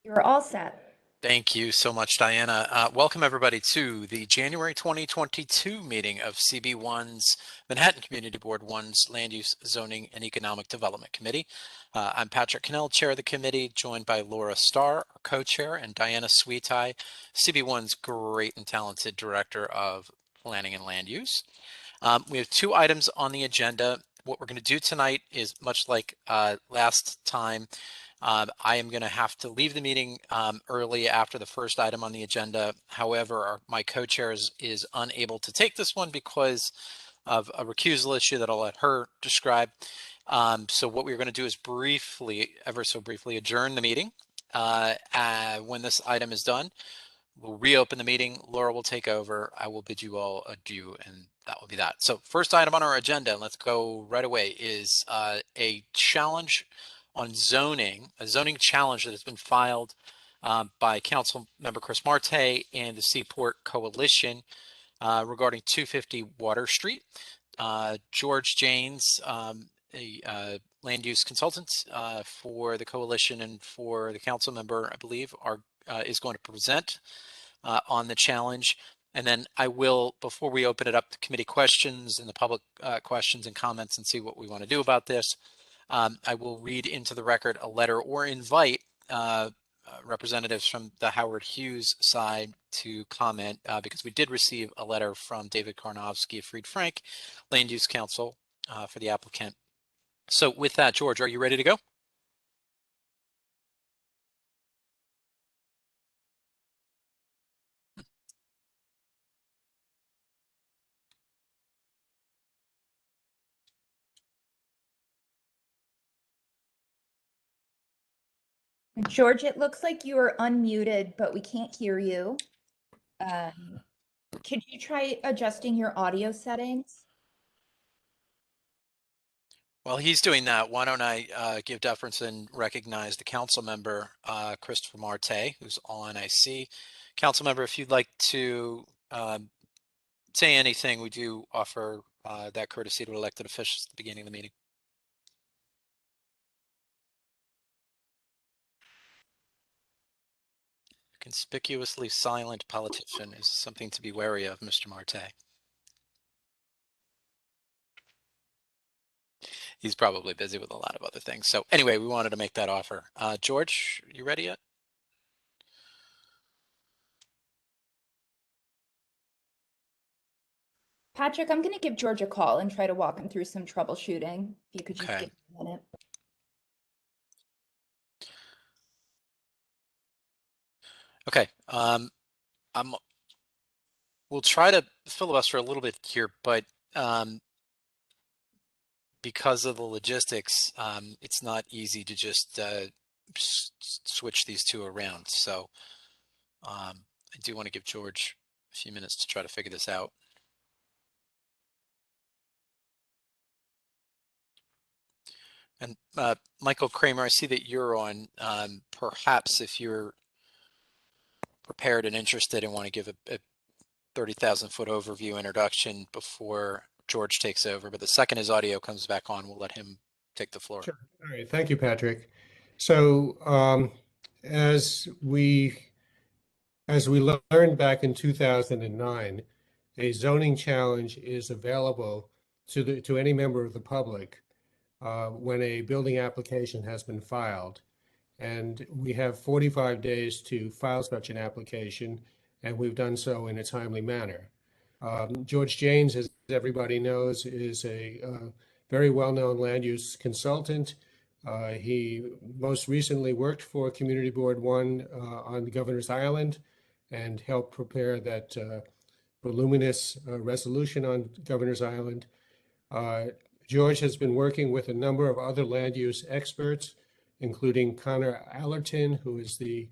You're all set. Thank you so much, Diana. Welcome everybody to the January 2022 meeting of CB1's Manhattan Community Board 1's Land Use, Zoning, and Economic Development Committee. I'm Patrick Cannell, chair of the committee, joined by Laura Starr, our co-chair, and Diana Sweetie, CB1's great and talented director of planning and land use. We have two items on the agenda. What we're going to do tonight is much like last time. I am going to have to leave the meeting early after the first item on the agenda. However, my co-chair is unable to take this one because of a recusal issue that I'll let her describe. So what we're going to do is ever so briefly, adjourn the meeting. When this item is done, we'll reopen the meeting. Laura will take over. I will bid you all adieu, and that will be that. So first item on our agenda, let's go right away, is a challenge on zoning, a zoning challenge that has been filed by Council Member Chris Marte and the Seaport Coalition regarding 250 Water Street. George Janes, a land use consultant for the coalition and for the council member, I believe, is going to present on the challenge. And then I will, before we open it up to committee questions and the public questions and comments and see what we want to do about this, I will read into the record a letter or invite representatives from the Howard Hughes side to comment because we did receive a letter from David Karnofsky of Fried Frank, Land Use Council for the applicant. So with that, George, are you ready to go? George, it looks like you are unmuted, but we can't hear you. Could you try adjusting your audio settings? While he's doing that, why don't I give deference and recognize the council member, Christopher Marte, who's on, I see. Council member, if you'd like to say anything, we do offer that courtesy to elected officials at the beginning of the meeting. Conspicuously silent politician is something to be wary of, Mr. Marte. He's probably busy with a lot of other things. So anyway, we wanted to make that offer. George, you ready yet? Patrick, I'm going to give George a call and try to walk him through some troubleshooting. If you could just Okay. give me a minute. Okay. We'll try to filibuster a little bit here, but because of the logistics, it's not easy to just switch these two around. So I do want to give George a few minutes to try to figure this out. And Michael Kramer, I see that you're on. Perhaps if you're prepared and interested and want to give a 30,000-foot overview introduction before George takes over, but the second his audio comes back on, we'll let him take the floor. Sure. All right. Thank you, Patrick. So as we learned back in 2009, a zoning challenge is available to any member of the public when a building application has been filed. And we have 45 days to file such an application, and we've done so in a timely manner. George Janes, as everybody knows, is a very well-known land use consultant. He most recently worked for Community Board 1 on the Governor's Island and helped prepare that voluminous resolution on Governor's Island. George has been working with a number of other land use experts, including Connor Allerton, who is the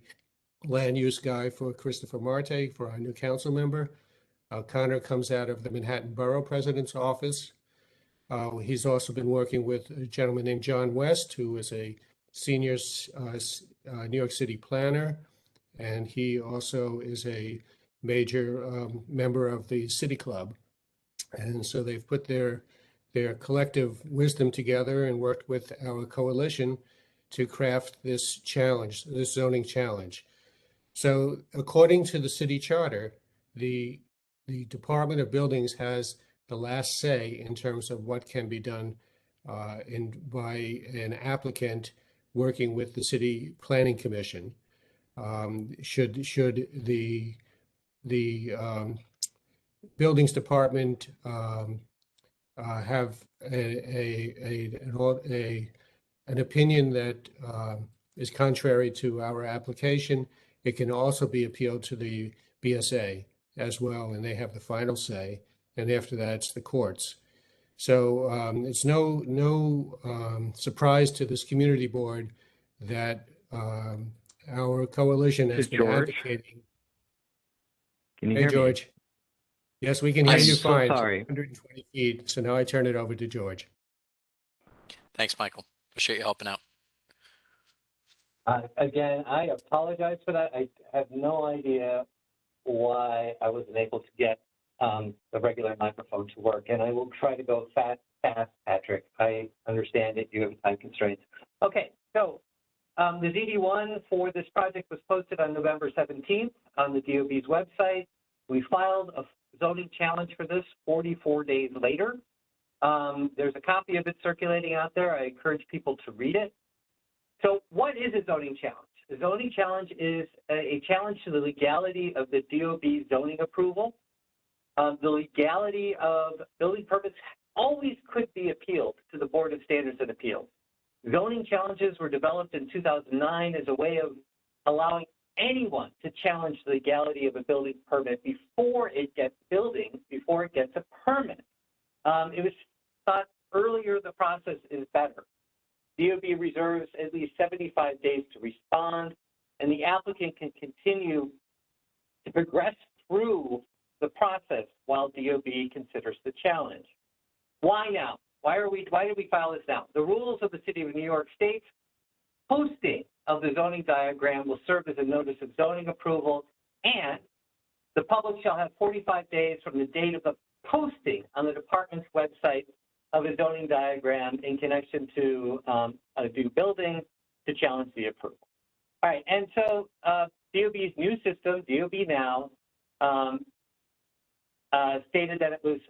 land use guy for Christopher Marte, for our new council member. Connor comes out of the Manhattan Borough President's office. He's also been working with a gentleman named John West, who is a senior New York City planner, and he also is a major member of the City Club. And so they've put their collective wisdom together and worked with our coalition to craft this challenge, this zoning challenge. So according to the city charter, the Department of Buildings has the last say in terms of what can be done by an applicant working with the City Planning Commission. Should the Buildings Department have an opinion that is contrary to our application, it can also be appealed to the BSA as well, and they have the final say. And after that, it's the courts. So it's no surprise to this community board that our coalition has been George? advocating. Can you Hey, hear me? George. Yes, we can hear I'm you so fine. sorry. 120 feet. So now I turn it over to George. Thanks, Michael. Appreciate you helping out. Again, I apologize for that. I have no idea why I wasn't able to get the regular microphone to work, and I will try to go fast, Patrick. I understand that you have time constraints. Okay, so the ZD1 for this project was posted on November 17th on the DOB's website. We filed a zoning challenge for this 44 days later. There's a copy of it circulating out there. I encourage people to read it. So what is a zoning challenge? A zoning challenge is a challenge to the legality of the DOB zoning approval. The legality of building permits always could be appealed to the Board of Standards and Appeals. Zoning challenges were developed in 2009 as a way of allowing anyone to challenge the legality of a building permit before it gets a permit. It was thought earlier the process is better. DOB reserves at least 75 days to respond, and the applicant can continue to progress through the process while DOB considers the challenge. Why now? Why did we file this now? The rules of the City of New York State, posting of the zoning diagram will serve as a notice of zoning approval, and the public shall have 45 days from the date of the posting on the department's website of a zoning diagram in connection to a new building to challenge the approval. All right, and so DOB's new system, DOB Now, stated that it was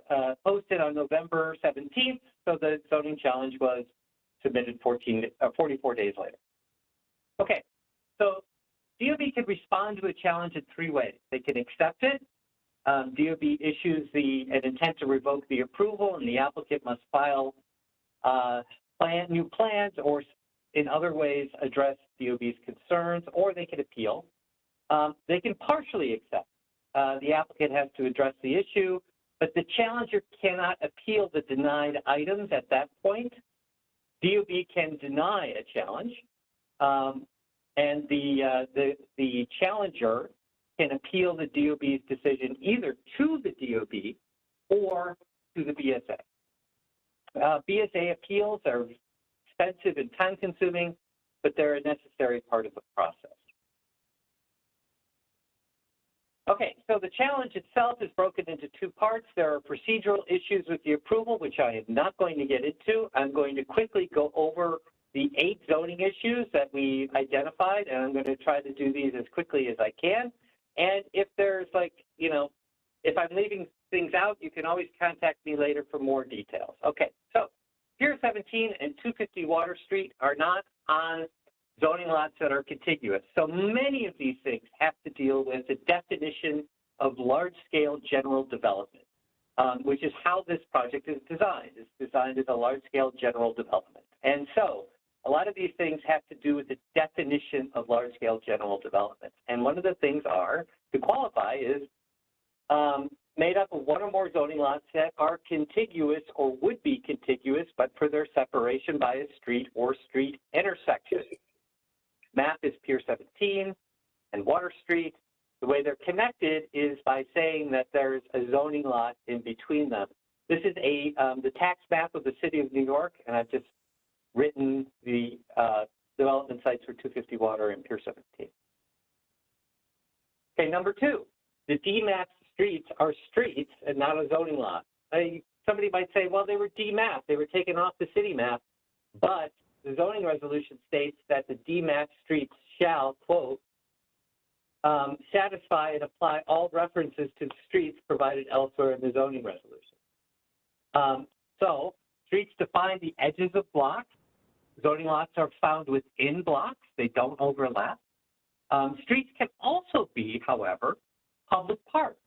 posted on November 17th, so the zoning challenge was submitted 44 days later. Okay, so DOB can respond to a challenge in three ways. They can accept it. DOB issues an intent to revoke the approval, and the applicant must file new plans or in other ways address DOB's concerns, or they can appeal. They can partially accept. The applicant has to address the issue, but the challenger cannot appeal the denied items at that point. DOB can deny a challenge, and the challenger can appeal the DOB's decision either to the DOB or to the BSA. BSA appeals are expensive and time-consuming, but they're a necessary part of the process. Okay, so the challenge itself is broken into two parts. There are procedural issues with the approval, which I am not going to get into. I'm going to quickly go over the 8 zoning issues that we identified, and I'm going to try to do these as quickly as I can. And if there's if I'm leaving things out, you can always contact me later for more details. Okay, so Pier 17 and 250 Water Street are not on zoning lots that are contiguous. So many of these things have to deal with the definition of large-scale general development, which is how this project is designed. It's designed as a large-scale general development. And so a lot of these things have to do with the definition of large-scale general development. And one of the things to qualify is made up of one or more zoning lots that are contiguous or would be contiguous, but for their separation by a street or street intersection. Map is Pier 17 and Water Street. The way they're connected is by saying that there's a zoning lot in between them. This is the tax map of the City of New York, and I've just written the development sites for 250 Water and Pier 17. Okay, number 2, the DMap streets are streets and not a zoning lot. Somebody might say, well, they were DMAP, they were taken off the city map, but the zoning resolution states that the DMap Streets shall, quote, satisfy and apply all references to streets provided elsewhere in the zoning resolution. So streets define the edges of blocks. Zoning lots are found within blocks. They don't overlap. Streets can also be, however, public parks.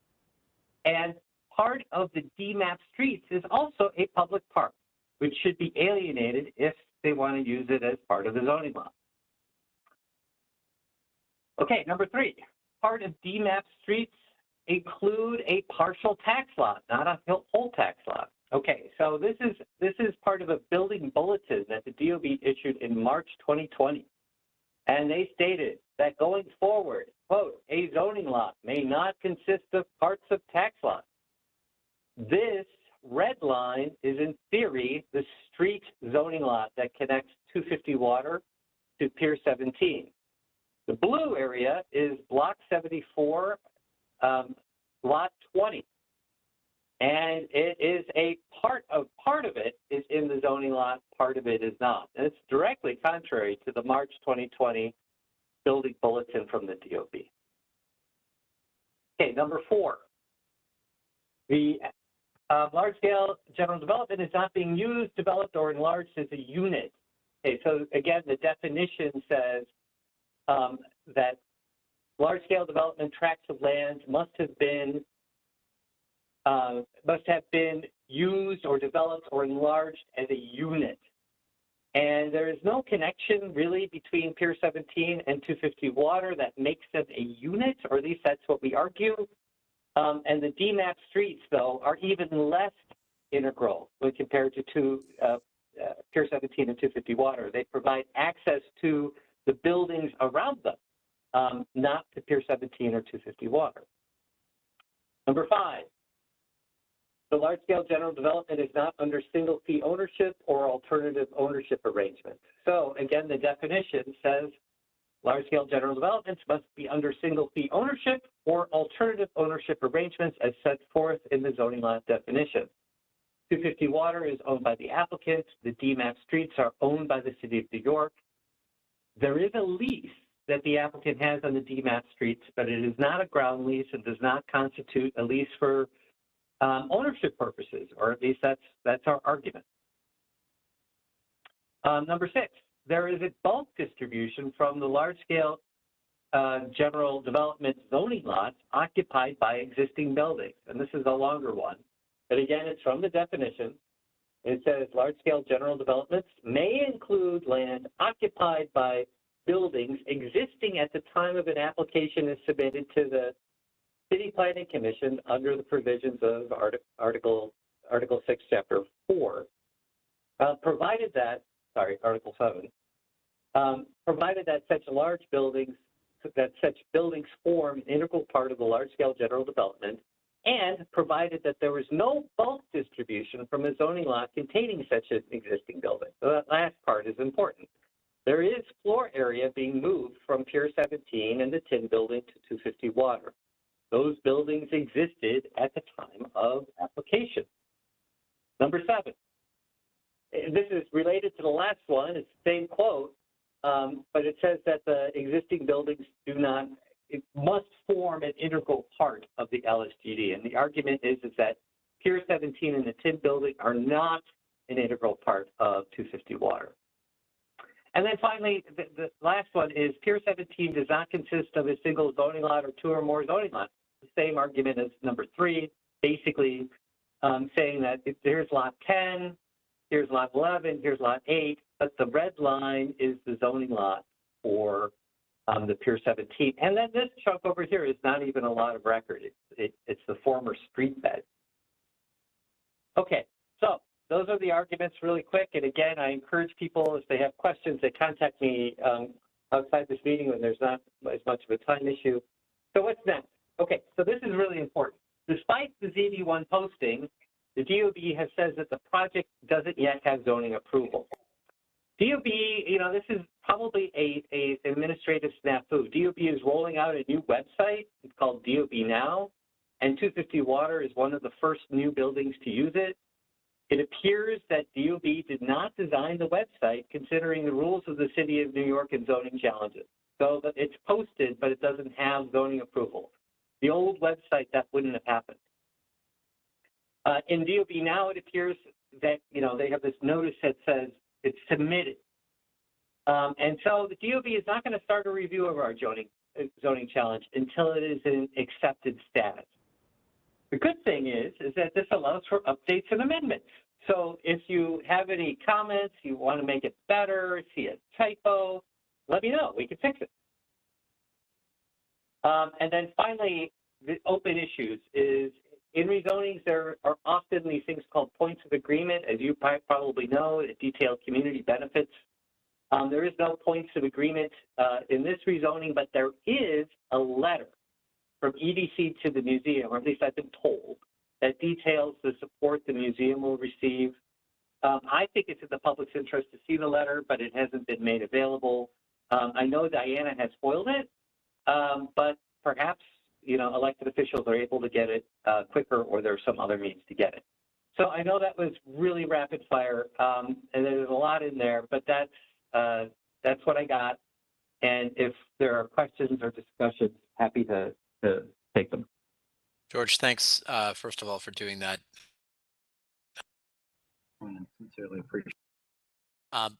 And part of the DMap Streets is also a public park, which should be alienated if they want to use it as part of the zoning law. Okay, number 3, part of DMap Streets include a partial tax lot, not a whole tax lot. Okay, so this is part of a building bulletin that the DOB issued in March 2020. And they stated that going forward, quote, a zoning lot may not consist of parts of tax lots. This red line is in theory the street zoning lot that connects 250 Water to Pier 17. The blue area is Block 74, Lot 20. And it is a part of it is in the zoning lot, part of it is not. And it's directly contrary to the March 2020 building bulletin from the DOB. Okay, number 4. The large-scale general development is not being used, developed, or enlarged as a unit. Okay, so again, the definition says that large-scale development tracts of land must have been used or developed or enlarged as a unit. And there is no connection really between Pier 17 and 250 Water that makes them a unit, or at least that's what we argue. And the DMap Streets, though, are even less integral when compared to Pier 17 and 250 Water. They provide access to the buildings around them, not to Pier 17 or 250 Water. Number 5. The large-scale general development is not under single-fee ownership or alternative ownership arrangements. So, again, the definition says large-scale general developments must be under single-fee ownership or alternative ownership arrangements as set forth in the zoning law definition. 250 Water is owned by the applicant. The DMap Streets are owned by the City of New York. There is a lease that the applicant has on the DMap Streets, but it is not a ground lease and does not constitute a lease for ownership purposes, or at least that's our argument. Number 6, there is a bulk distribution from the large-scale general development zoning lots occupied by existing buildings, and this is a longer one. But again, it's from the definition. It says large-scale general developments may include land occupied by buildings existing at the time of an application is submitted to the City Planning Commission under the provisions of Article 6, Chapter 4, provided that, Article 7, provided that such buildings form an integral part of the large-scale general development, and provided that there was no bulk distribution from a zoning lot containing such an existing building. So that last part is important. There is floor area being moved from Pier 17 and the Tin Building to 250 Water. Those buildings existed at the time of application. Number 7. This is related to the last one. It's the same quote, but it says that the existing buildings it must form an integral part of the LSGD. And the argument is that Pier 17 and the Tin Building are not an integral part of 250 Water. And then finally, the last one is Pier 17 does not consist of a single zoning lot or 2 or more zoning lots. The same argument as number 3, basically saying that here's lot 10, here's lot 11, here's lot 8, but the red line is the zoning lot for the Pier 17. And then this chunk over here is not even a lot of record. It's the former street bed. Okay, so those are the arguments really quick. And again, I encourage people, if they have questions, they contact me outside this meeting when there's not as much of a time issue. So what's next? Okay, so this is really important. Despite the ZB1 posting, the DOB has said that the project doesn't yet have zoning approval. DOB, this is probably a administrative snafu. DOB is rolling out a new website. It's called DOB Now, and 250 Water is one of the first new buildings to use it. It appears that DOB did not design the website considering the rules of the City of New York and zoning challenges. So that it's posted, but it doesn't have zoning approval. The old website, that wouldn't have happened. In DOB now, it appears that, they have this notice that says it's submitted. And so the DOB is not going to start a review of our zoning challenge until it is in accepted status. The good thing is that this allows for updates and amendments. So if you have any comments, you want to make it better, see a typo, let me know. We can fix it. And then finally, the open issues is in rezonings, there are often these things called points of agreement, as you probably know, that detail community benefits. There is no points of agreement in this rezoning, but there is a letter from EDC to the museum, or at least I've been told, that details the support the museum will receive. I think it's in the public's interest to see the letter, but it hasn't been made available. I know Diana has spoiled it, but perhaps elected officials are able to get it quicker, or there's some other means to get it. So I know that was really rapid fire, and there's a lot in there, but that's what I got. And if there are questions or discussions, happy to take them. George, thanks, first of all, for doing that. Sincerely appreciate.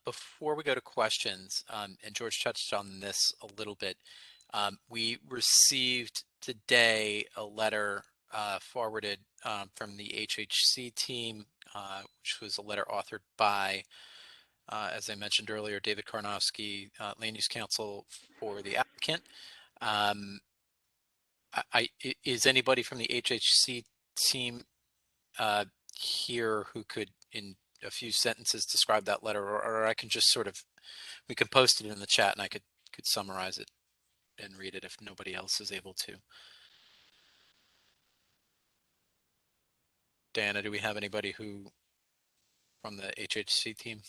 Before we go to questions, and George touched on this a little bit, we received today a letter forwarded from the HHC team, which was a letter authored by, as I mentioned earlier, David Karnofsky, Land Use Counsel for the applicant. Is anybody from the HHC team here who could, in a few sentences, describe that letter, or I can just we can post it in the chat and I could summarize it and read it if nobody else is able to. Diana, do we have anybody from the HHC team?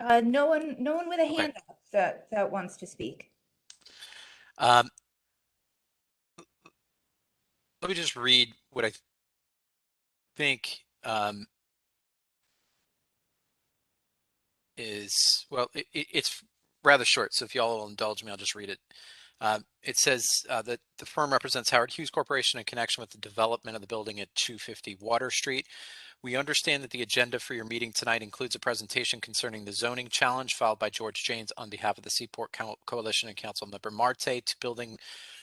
No one with a Okay. hand up that wants to speak. Let me just read what I think is, well, it's rather short, so if y'all will indulge me, I'll just read it. It says that the firm represents Howard Hughes Corporation in connection with the development of the building at 250 Water Street. We understand that the agenda for your meeting tonight includes a presentation concerning the zoning challenge filed by George Janes on behalf of the Seaport Coalition and Councilmember Marte to building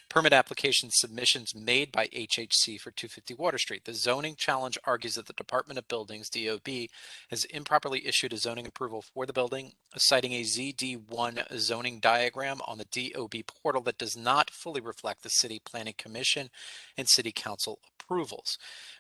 permit application submissions made by HHC for 250 Water Street. The zoning challenge argues that the Department of Buildings, DOB, has improperly issued a zoning approval for the building, citing a ZD1 zoning diagram on the DOB portal that does not fully reflect the City Planning Commission and City Council approvals.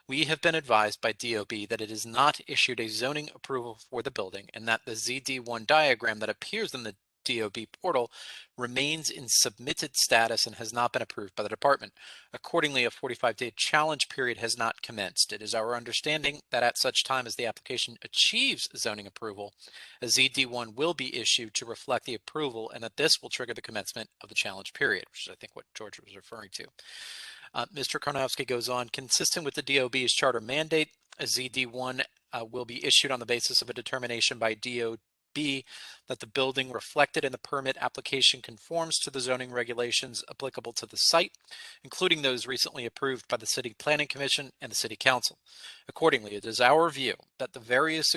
We have been advised by DOB that it has not issued a zoning approval for the building and that the ZD1 diagram that appears in the DOB portal remains in submitted status and has not been approved by the department. Accordingly, a 45-day challenge period has not commenced. It is our understanding that at such time as the application achieves zoning approval, a ZD1 will be issued to reflect the approval and that this will trigger the commencement of the challenge period, which is, I think, what George was referring to. Mr. Karnofsky goes on, consistent with the DOB's charter mandate, a ZD1 will be issued on the basis of a determination by DOB that the building reflected in the permit application conforms to the zoning regulations applicable to the site, including those recently approved by the City Planning Commission and the City Council. Accordingly, it is our view that the various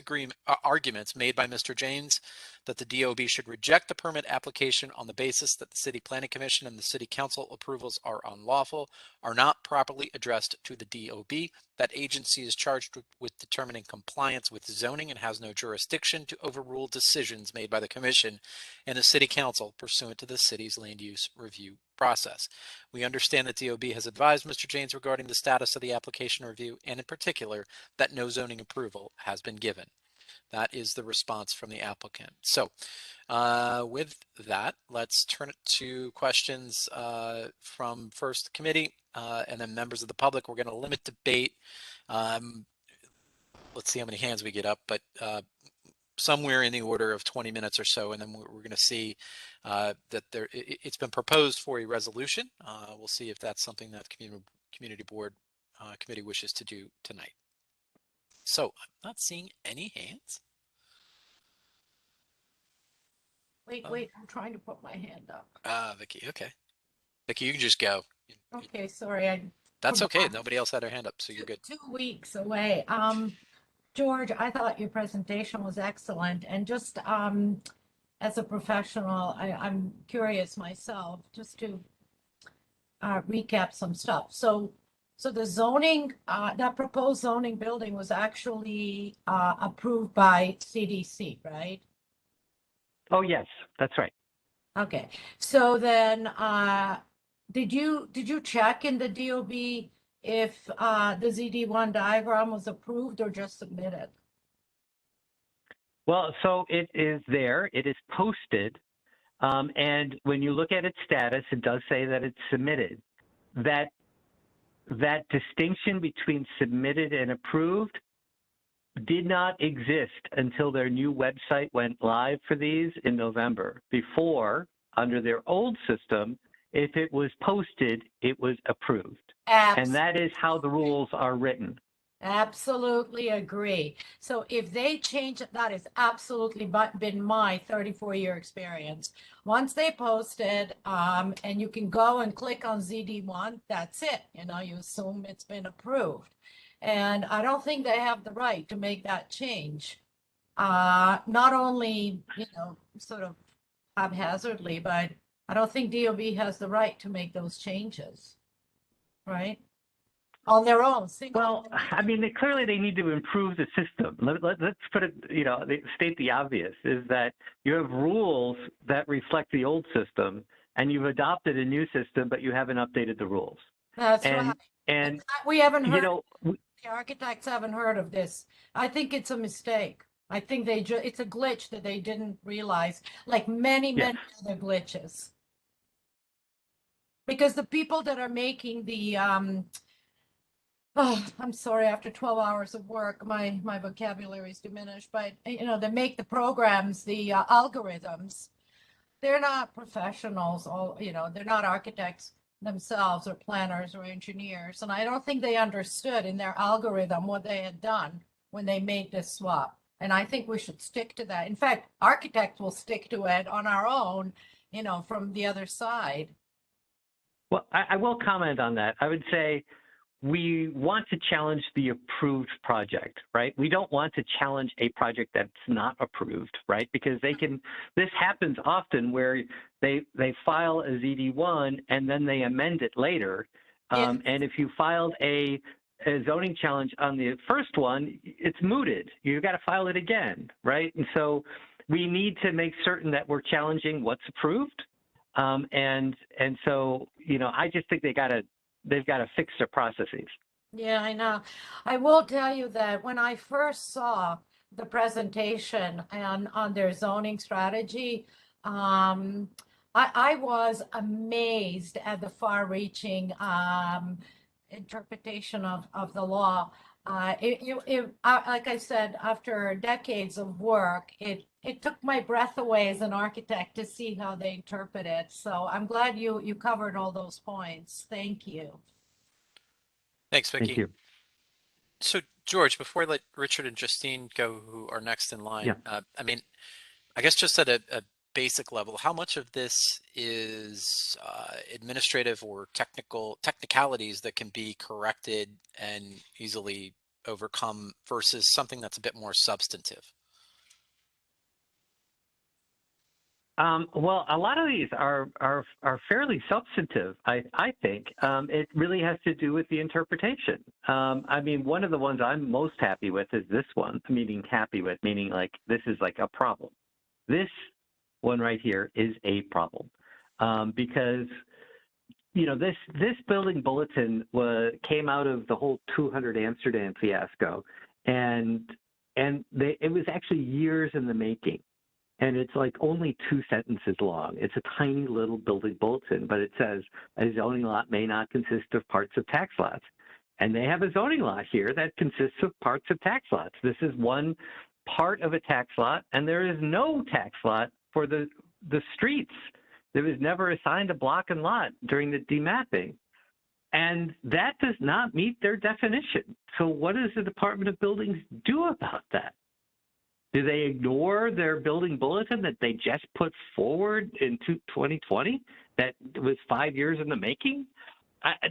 arguments made by Mr. Janes that the DOB should reject the permit application on the basis that the City Planning Commission and the City Council approvals are unlawful are not properly addressed to the DOB. That agency is charged with determining compliance with zoning and has no jurisdiction to overrule decisions made by the Commission and the City Council pursuant to the city's land use review process. We understand that DOB has advised Mr. Janes regarding the status of the application review and in particular that no zoning approval has been given. That is the response from the applicant. So with that, let's turn it to questions from first committee and then members of the public. We're going to limit debate. Let's see how many hands we get up, but somewhere in the order of 20 minutes or so. And then we're going to see that it's been proposed for a resolution. We'll see if that's something that the community board committee wishes to do tonight. So I'm not seeing any hands. Wait, I'm trying to put my hand up. Vicky, okay. Vicky, you can just go. Okay, sorry, That's okay. forgot. Nobody else had their hand up, so you're good. 2 weeks away. George, I thought your presentation was excellent, and just as a professional, I'm curious myself, just to recap some stuff. So the zoning, that proposed zoning building was actually approved by CDC, right? Oh, yes, that's right. Okay, so then, did you check in the DOB if the ZD1 diagram was approved or just submitted? Well, so it is there. It is posted. And when you look at its status, it does say that it's submitted. That distinction between submitted and approved did not exist until their new website went live for these in November. Before, under their old system, if it was posted, it was approved. And that is how the rules are written. Absolutely agree. So if they change it, that has absolutely been my 34-year experience. Once they posted, and you can go and click on ZD1, that's it. You know, you assume it's been approved. And I don't think they have the right to make that change. Not only, you know, sort of haphazardly, but I don't think DOB has the right to make those changes, right? On their own. Well, I mean, clearly they need to improve the system. Let's put it, you know, state the obvious, is that you have rules that reflect the old system, and you've adopted a new system, but you haven't updated the rules. That's right. And We haven't heard, you know, the architects haven't heard of this. I think it's a mistake. I think it's a glitch that they didn't realize, like many other glitches. Because the people that are making the, oh, I'm sorry, after 12 hours of work, my vocabulary is diminished, but you know, they make the programs, the algorithms, they're not professionals, you know, they're not architects themselves or planners or engineers. And I don't think they understood in their algorithm what they had done when they made this swap. And I think we should stick to that. In fact, architects will stick to it on our own, you know, from the other side. Well, I will comment on that. I would say we want to challenge the approved project, right? We don't want to challenge a project that's not approved, right? Because this happens often where they file a ZD1 and then they amend it later. And if you filed a zoning challenge on the first one, it's mooted. You've got to file it again, right? And so we need to make certain that we're challenging what's approved. And so, you know, I just think they've got to fix their processes. Yeah, I know. I will tell you that when I first saw the presentation on their zoning strategy, I was amazed at the far-reaching interpretation of the law. Like I said, after decades of work, it took my breath away as an architect to see how they interpret it. So I'm glad you covered all those points. Thank you. Thanks, Vicky. Thank you. So, George, before I let Richard and Justine go, who are next in line, Yeah. I mean, I guess just at a basic level, how much of this is administrative or technicalities that can be corrected and easily overcome versus something that's a bit more substantive? Well, a lot of these are fairly substantive, I think. It really has to do with the interpretation. I mean, one of the ones I'm most happy with is this one, meaning like this is like a problem. This one right here is a problem because, you know, this building bulletin came out of the whole 200 Amsterdam fiasco, and it was actually years in the making. And it's like only 2 sentences long. It's a tiny little building bulletin, but it says a zoning lot may not consist of parts of tax lots. And they have a zoning lot here that consists of parts of tax lots. This is one part of a tax lot, and there is no tax lot for the streets. There was never assigned a block and lot during the demapping. And that does not meet their definition. So what does the Department of Buildings do about that? Do they ignore their building bulletin that they just put forward in 2020 that was 5 years in the making?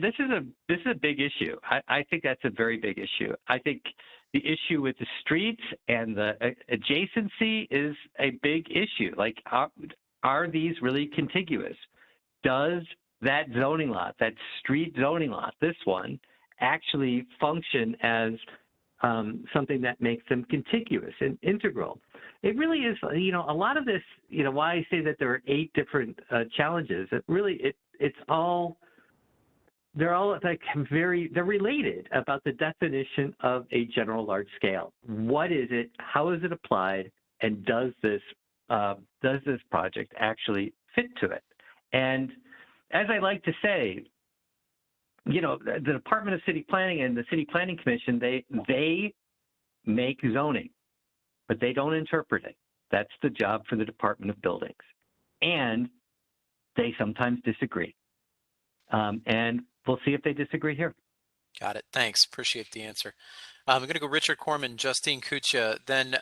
This is a big issue. I think that's a very big issue. I think the issue with the streets and the adjacency is a big issue. Like, are these really contiguous? Does that zoning lot, that street zoning lot, this one, actually function as something that makes them contiguous and integral? It really is, you know, a lot of this, you know, why I say that there are 8 different challenges. It's all, they're all like they're related about the definition of a general large scale. What is it? How is it applied? And does this project actually fit to it? And as I like to say, you know, the Department of City Planning and the City Planning Commission, they make zoning, but they don't interpret it. That's the job for the Department of Buildings. And they sometimes disagree. And we'll see if they disagree here. Got it. Thanks. Appreciate the answer. I'm going to go Richard Corman, Justine Kucha, then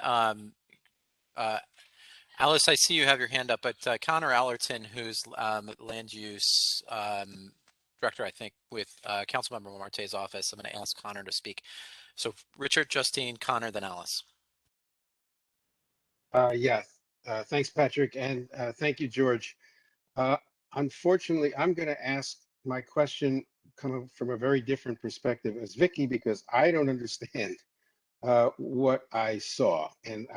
Alice, I see you have your hand up, but Connor Allerton, who's land use director, I think, with Councilmember Marte's office. I'm going to ask Connor to speak. So Richard, Justine, Connor, then Alice. Yes. Thanks, Patrick, and thank you, George. Unfortunately, I'm going to ask my question coming from a very different perspective as Vicky, because I don't understand what I saw, and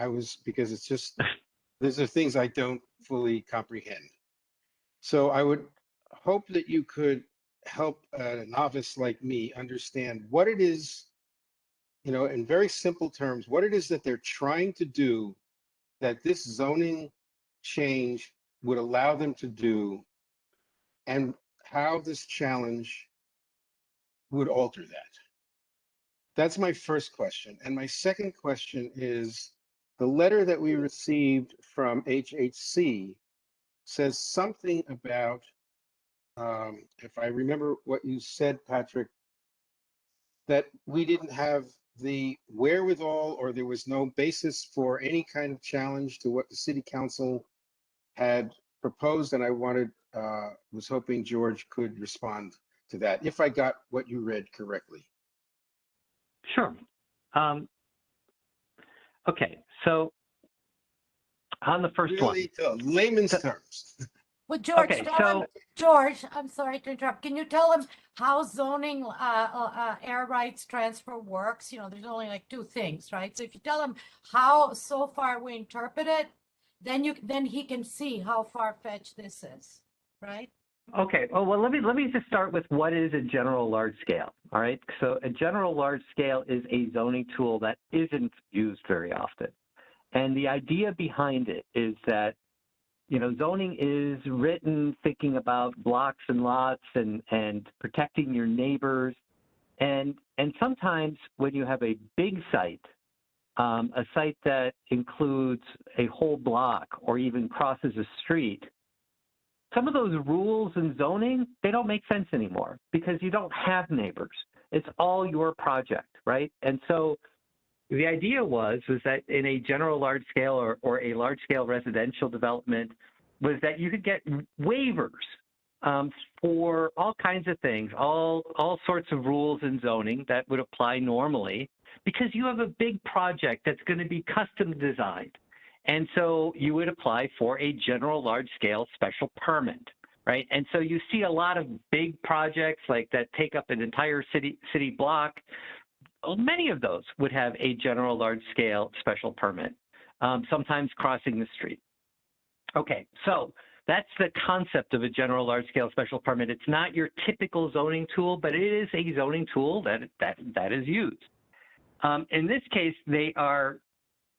because it's just, these are things I don't fully comprehend. So I would hope that you could help a novice like me understand what it is, you know, in very simple terms, what it is that they're trying to do that this zoning change would allow them to do, and how this challenge would alter that. That's my first question. And my second question is, the letter that we received from HHC says something about, if I remember what you said, Patrick, that we didn't have the wherewithal, or there was no basis for any kind of challenge to what the city council had proposed. And I was hoping George could respond to that, if I got what you read correctly. Sure. Okay, so on the first one. Really, layman's terms. Well, George, Okay, tell him, George, I'm sorry to interrupt. Can you tell him how zoning air rights transfer works? You know, there's only like 2 things, right? So if you tell him how so far we interpret it, then he can see how far-fetched this is, right? Okay. Oh, well, let me just start with what is a general large scale. All right. So a general large scale is a zoning tool that isn't used very often. And the idea behind it is that, you know, zoning is written thinking about blocks and lots and protecting your neighbors. And sometimes when you have a big site, a site that includes a whole block or even crosses a street, some of those rules in zoning, they don't make sense anymore because you don't have neighbors. It's all your project, right? And so the idea was that in a general large scale or a large scale residential development was that you could get waivers for all kinds of things, all sorts of rules in zoning that would apply normally because you have a big project that's going to be custom designed. And so you would apply for a general large scale special permit, right? And so you see a lot of big projects like that take up an entire city block. Many of those would have a general large scale special permit, sometimes crossing the street. Okay, so that's the concept of a general large scale special permit. It's not your typical zoning tool, but it is a zoning tool that is used. In this case, they are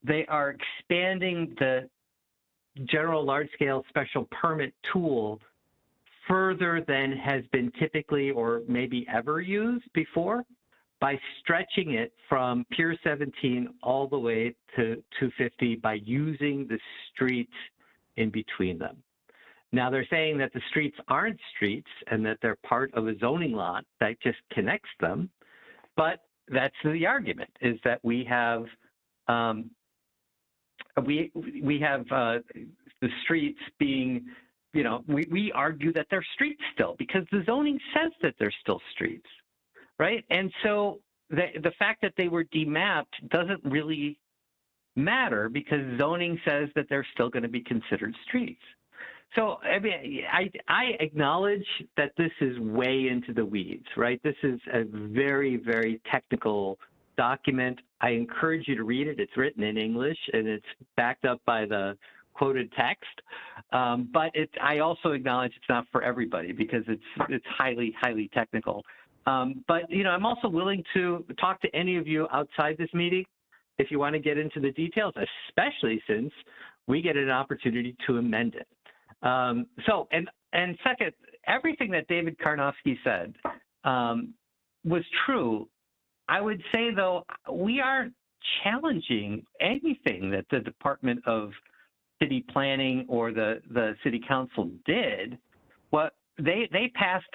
expanding the general large-scale special permit tool further than has been typically or maybe ever used before by stretching it from Pier 17 all the way to 250 by using the streets in between them. Now they're saying that the streets aren't streets and that they're part of a zoning lot that just connects them. But that's the argument, is that we have the streets being, we argue that they're streets still because the zoning says that they're still streets, right? And so the fact that they were demapped doesn't really matter because zoning says that they're still going to be considered streets. So, I mean, I acknowledge that this is way into the weeds, right? This is a very, very technical document. I encourage you to read it. It's written in English and it's backed up by the quoted text. But I also acknowledge it's not for everybody because it's highly, highly technical. But, I'm also willing to talk to any of you outside this meeting if you want to get into the details, especially since we get an opportunity to amend it. So, and second, everything that David Karnofsky said was true. I would say, though, we aren't challenging anything that the Department of City Planning or the City Council did. What they passed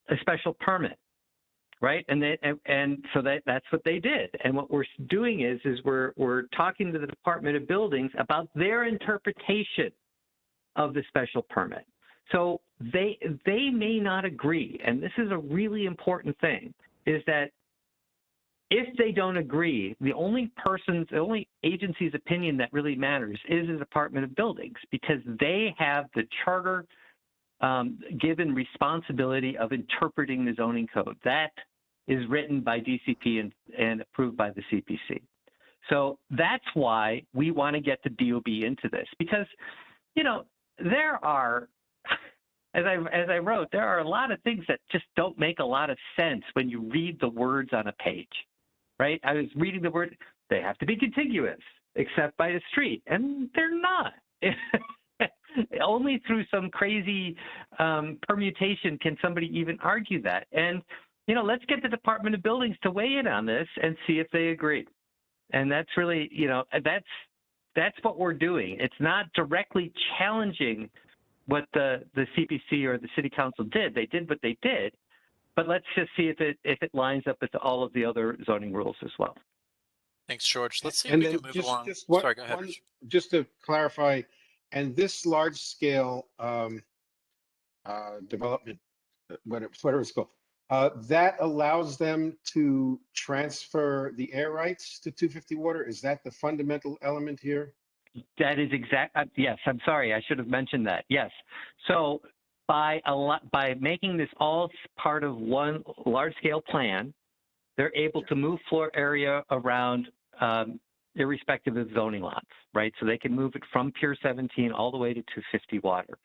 a special permit, right? And so that's what they did. And what we're doing is we're talking to the Department of Buildings about their interpretation of the special permit. So they may not agree, and this is a really important thing, is that if they don't agree, the only agency's opinion that really matters is the Department of Buildings, because they have the charter given responsibility of interpreting the zoning code. That is written by DCP and approved by the CPC. So that's why we want to get the DOB into this, because, there are, as I wrote, there are a lot of things that just don't make a lot of sense when you read the words on a page, right? I was reading the word, they have to be contiguous, except by a street, and they're not. Only through some crazy permutation can somebody even argue that. And, let's get the Department of Buildings to weigh in on this and see if they agree. And that's really, that's what we're doing. It's not directly challenging what the CPC or the City Council did. They did what they did, but let's just see if it lines up with all of the other zoning rules as well. Thanks, George. Let's see if And we then can move along. just one, Sorry, go ahead. Richard. just to clarify, and this large scale development, whatever it's called, that allows them to transfer the air rights to 250 Water. Is that the fundamental element here? That is exact. Yes, I'm sorry. I should have mentioned that. Yes. So by making this all part of one large scale plan, they're able to move floor area around irrespective of zoning lots, right? So they can move it from Pier 17 all the way to 250 Water.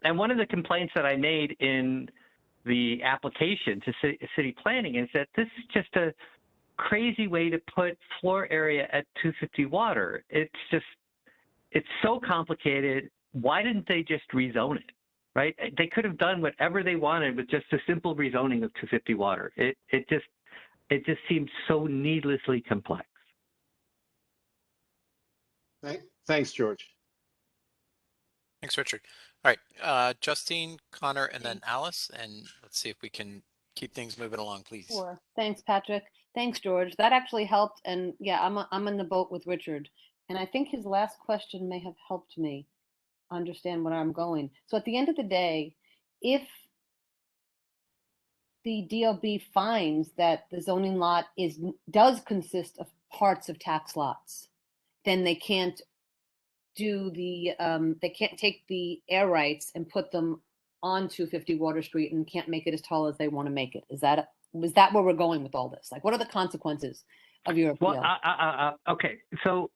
And one of the complaints that I made in the application to city planning is that this is just a crazy way to put floor area at 250 Water. It's so complicated. Why didn't they just rezone it, right? They could have done whatever they wanted with just a simple rezoning of 250 Water. It just seems so needlessly complex. Thanks, George. Thanks, Richard. All right, Justine, Connor, and then Alice, and let's see if we can keep things moving along, please. Sure. Thanks, Patrick. Thanks, George. That actually helped. And yeah, I'm in the boat with Richard. And I think his last question may have helped me understand where I'm going. So at the end of the day, if the DLB finds that the zoning lot does consist of parts of tax lots, then they can't do they can't take the air rights and put them on 250 Water Street and can't make it as tall as they want to make it. Was that where we're going with all this? Like, what are the consequences of your appeal? Well, okay. So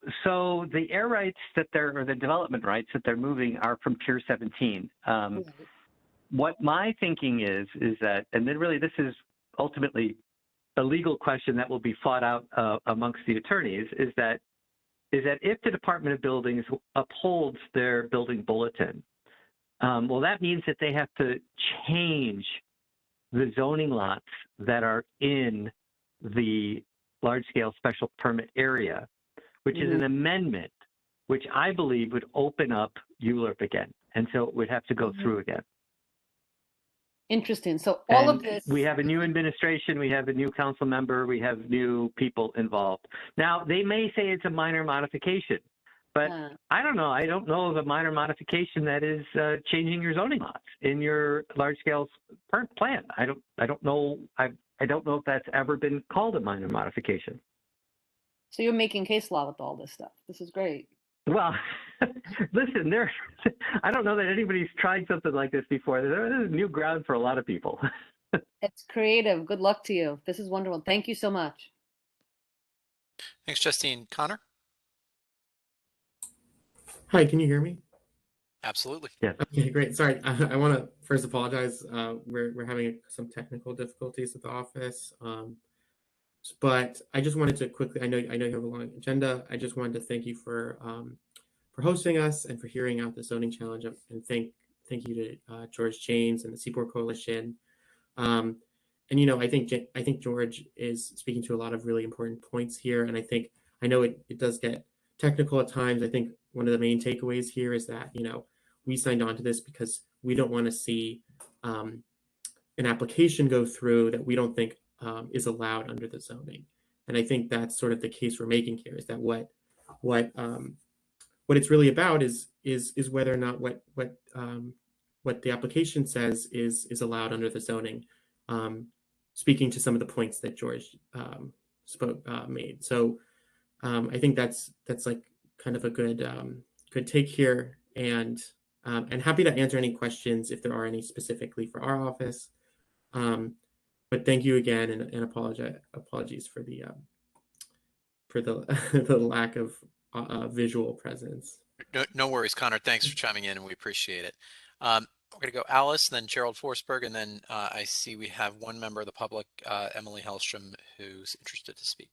the air rights or the development rights that they're moving are from Pier 17. What my thinking is that, and then really this is ultimately a legal question that will be fought out amongst the attorneys, is that if the Department of Buildings upholds their building bulletin, well, that means that they have to change the zoning lots that are in the large-scale special permit area, which is an amendment, which I believe would open up ULURP again. And so it would have to go through again. Interesting. So all of And this. we have a new administration, we have a new council member, we have new people involved. Now, they may say it's a minor modification, but I don't know. I don't know of a minor modification that is changing your zoning lots in your large scale plan. I don't know. I don't know if that's ever been called a minor modification. So you're making case law with all this stuff. This is great. Well, listen, I don't know that anybody's tried something like this before. This is new ground for a lot of people. It's creative. Good luck to you. This is wonderful. Thank you so much. Thanks, Justine. Connor? Hi, can you hear me? Absolutely. Yeah. Okay, great. Sorry, I want to first apologize. We're having some technical difficulties with the office, but I just wanted to quickly. I know you have a long agenda. I just wanted to thank you for hosting us and for hearing out the zoning challenge, and thank you to George Janes and the Seaport Coalition. And I think George is speaking to a lot of really important points here, and I know it does get technical at times. I think one of the main takeaways here is that we signed on to this because we don't want to see an application go through that we don't think is allowed under the zoning. And I think that's sort of the case we're making here, is that what it's really about is whether or not what the application says is allowed under the zoning. Speaking to some of the points that George made, so I think that's like kind of a good take here, and happy to answer any questions if there are any specifically for our office. But thank you again, and apologies for the the lack of visual presence. No worries, Connor. Thanks for chiming in, and we appreciate it. We're going to go Alice, then Gerald Forsberg, and then I see we have one member of the public, Emily Hellstrom, who's interested to speak.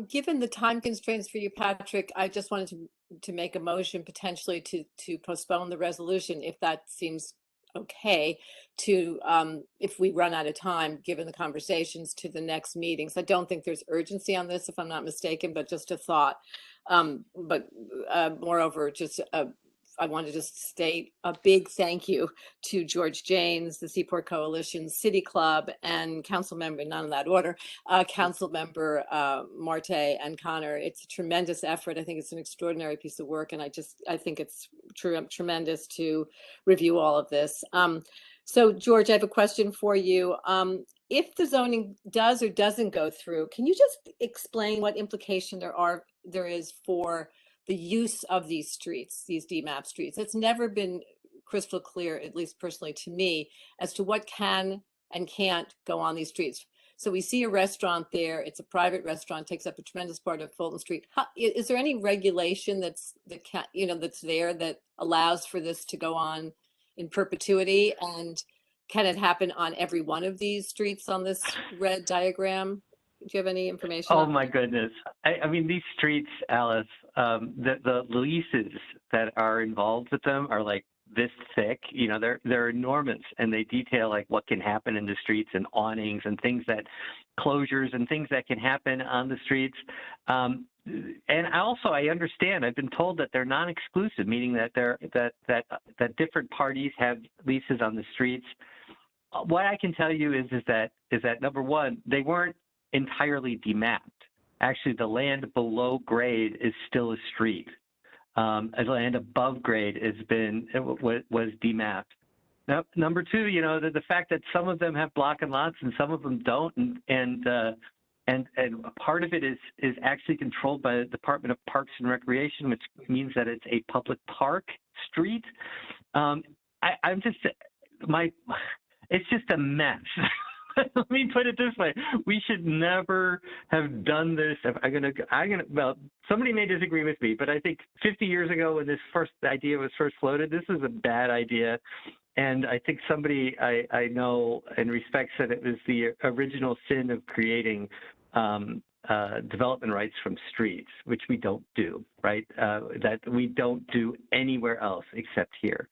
Given the time constraints for you, Patrick, I just wanted to make a motion potentially to postpone the resolution, if that seems okay, to if we run out of time, given the conversations, to the next meeting. So I don't think there's urgency on this, if I'm not mistaken, but just a thought. But moreover, just I wanted to just state a big thank you to George Janes, the Seaport Coalition, City Club, and Council Member, not in that order, Council Member Marte and Connor. It's a tremendous effort. I think it's an extraordinary piece of work, and I think it's tremendous to review all of this. So George, I have a question for you. If the zoning does or doesn't go through, can you just explain what implication there is for the use of these streets, these DMap streets? It's never been crystal clear, at least personally to me, as to what can and can't go on these streets. So we see a restaurant there. It's a private restaurant, takes up a tremendous part of Fulton Street. Is there any regulation that's there that allows for this to go on in perpetuity? And can it happen on every one of these streets on this red diagram? Do you have any information? Oh my goodness. I mean, these streets, Alice, the leases that are involved with them are like this thick. They're enormous, and they detail like what can happen in the streets and awnings and closures and things that can happen on the streets. And I understand. I've been told that they're non-exclusive, meaning that that different parties have leases on the streets. What I can tell you is that number one, they weren't entirely demapped. Actually, the land below grade is still a street. The land above grade was demapped. Now, number two, the fact that some of them have block and lots and some of them don't, and part of it is actually controlled by the Department of Parks and Recreation, which means that it's a public park street. It's just a mess. Let me put it this way: we should never have done this. Well, somebody may disagree with me, but I think 50 years ago, when this idea was first floated, this is a bad idea. And I think somebody I know and respect said it was the original sin of creating development rights from streets, which we don't do, right? That we don't do anywhere else except here.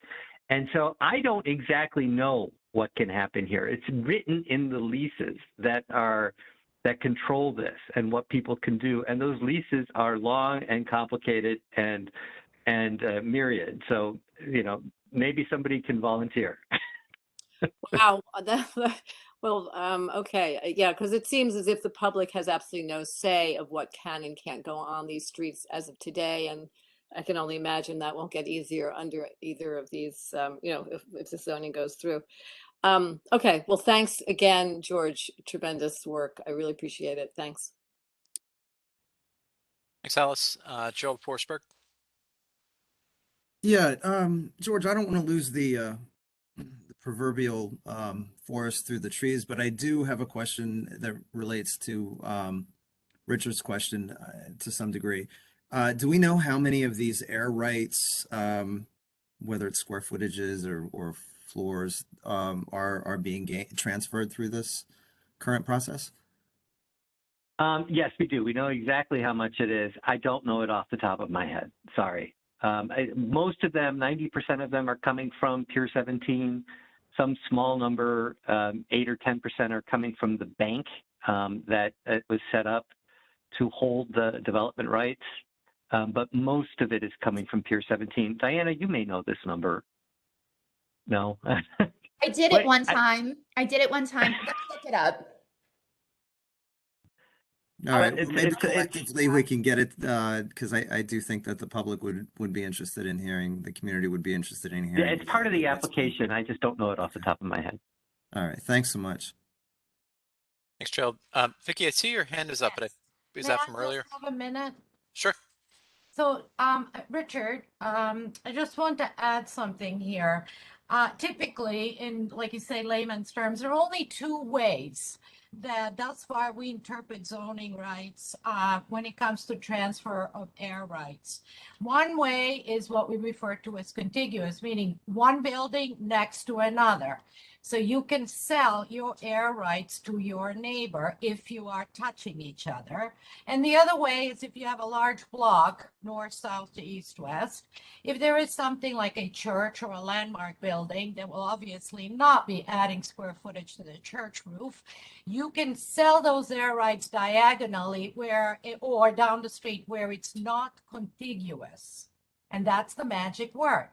And so I don't exactly know what can happen here. It's written in the leases that control this and what people can do. And those leases are long and complicated, and and myriad. So, maybe somebody can volunteer. Wow. Well, okay. Yeah, because it seems as if the public has absolutely no say of what can and can't go on these streets as of today. And I can only imagine that won't get easier under either of these, if the zoning goes through. Okay. Well, thanks again, George. Tremendous work. I really appreciate it. Thanks. Thanks, Alice. Joe Forsberg. Yeah, George, I don't want to lose the proverbial forest through the trees, but I do have a question that relates to Richard's question to some degree. Do we know how many of these air rights, whether it's square footages or floors, are being transferred through this current process? Yes, we do. We know exactly how much it is. I don't know it off the top of my head. Sorry. Most of them, 90% of them, are coming from Pier 17. Some small number, 8 or 10%, are coming from the bank that was set up to hold the development rights. But most of it is coming from Pier 17. Diana, you may know this number. No? I did it one time. I did it one time. Let's look it up. All right, well, maybe collectively we can get it, because I do think that the public would be interested in hearing, the community would be interested in hearing. Yeah, it's part of the application. I just don't know it off the top of my head. All right, thanks so much. Thanks, Gerald. Vicky, I see your hand is up, but is that from earlier? Have a minute. Sure. So, Richard, I just want to add something here. Typically, in, like you say, layman's terms, there are only two ways that thus far we interpret zoning rights when it comes to transfer of air rights. One way is what we refer to as contiguous, meaning one building next to another. So you can sell your air rights to your neighbor if you are touching each other. And the other way is if you have a large block, north, south to east, west. If there is something like a church or a landmark building that will obviously not be adding square footage to the church roof, you can sell those air rights diagonally or down the street where it's not contiguous. And that's the magic word.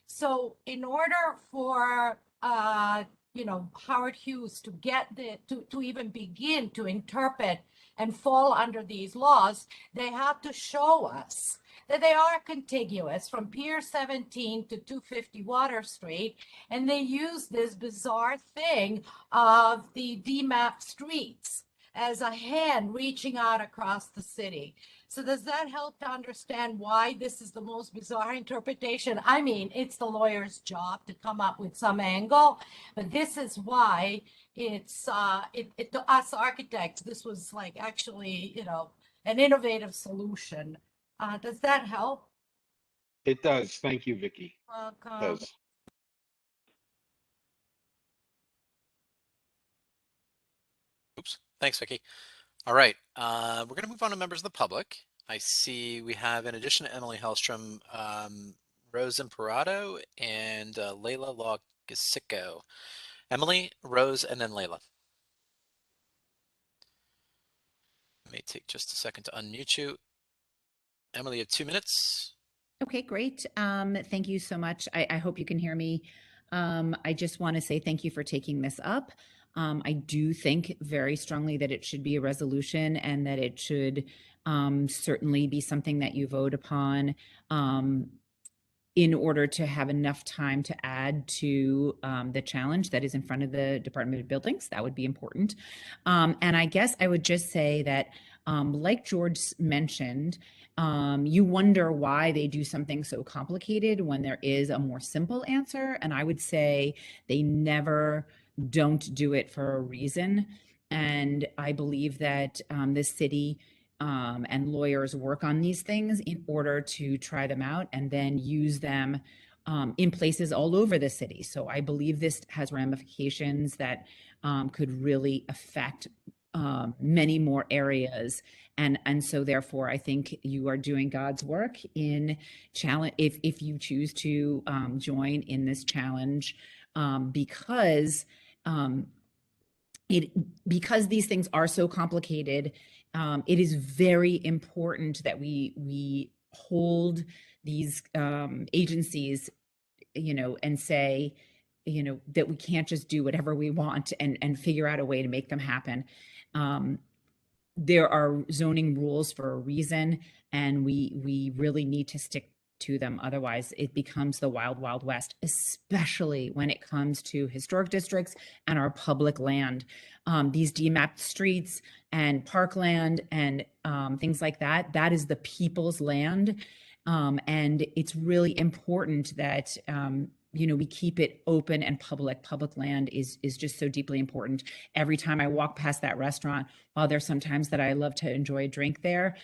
So in order for Howard Hughes to get to even begin to interpret and fall under these laws, they have to show us that they are contiguous from Pier 17 to 250 Water Street, and they use this bizarre thing of the DMap Streets as a hand reaching out across the city. So does that help to understand why this is the most bizarre interpretation? I mean, it's the lawyer's job to come up with some angle, but this is why it's to us architects, this was like actually, an innovative solution. Does that help? It does. Thank you, Vicky. Welcome. It does. Oops. Thanks, Vicky. All right. We're going to move on to members of the public. I see we have, in addition to Emily Hellstrom, Rose Imperato and Layla Logisico. Emily, Rose, and then Layla. It may take just a second to unmute you. Emily, you have 2 minutes. Okay, great. Thank you so much. I hope you can hear me. I just want to say thank you for taking this up. I do think very strongly that it should be a resolution and that it should certainly be something that you vote upon in order to have enough time to add to the challenge that is in front of the Department of Buildings. That would be important. And I guess I would just say that, like George mentioned, you wonder why they do something so complicated when there is a more simple answer. And I would say they never don't do it for a reason. And I believe that this city and lawyers work on these things in order to try them out and then use them in places all over the city. So I believe this has ramifications that could really affect many more areas. And so therefore, I think you are doing God's work in challenge if you choose to join in this challenge, because these things are so complicated. It is very important that we hold these agencies, and say, that we can't just do whatever we want and figure out a way to make them happen. There are zoning rules for a reason, and we really need to stick to them. Otherwise, it becomes the wild, wild west, especially when it comes to historic districts and our public land. These DMap streets and parkland and things like that, that is the people's land. And it's really important that we keep it open and public. Public land is just so deeply important. Every time I walk past that restaurant, while there's sometimes that I love to enjoy a drink there,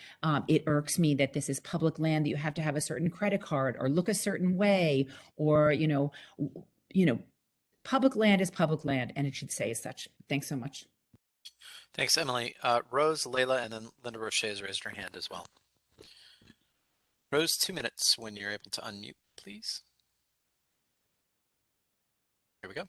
it irks me that this is public land, that you have to have a certain credit card or look a certain way, or public land is public land, and it should say as such. Thanks so much. Thanks, Emily. Rose, Layla, and then Linda Roche has raised her hand as well. Rose, 2 minutes when you're able to unmute, please. Here we go.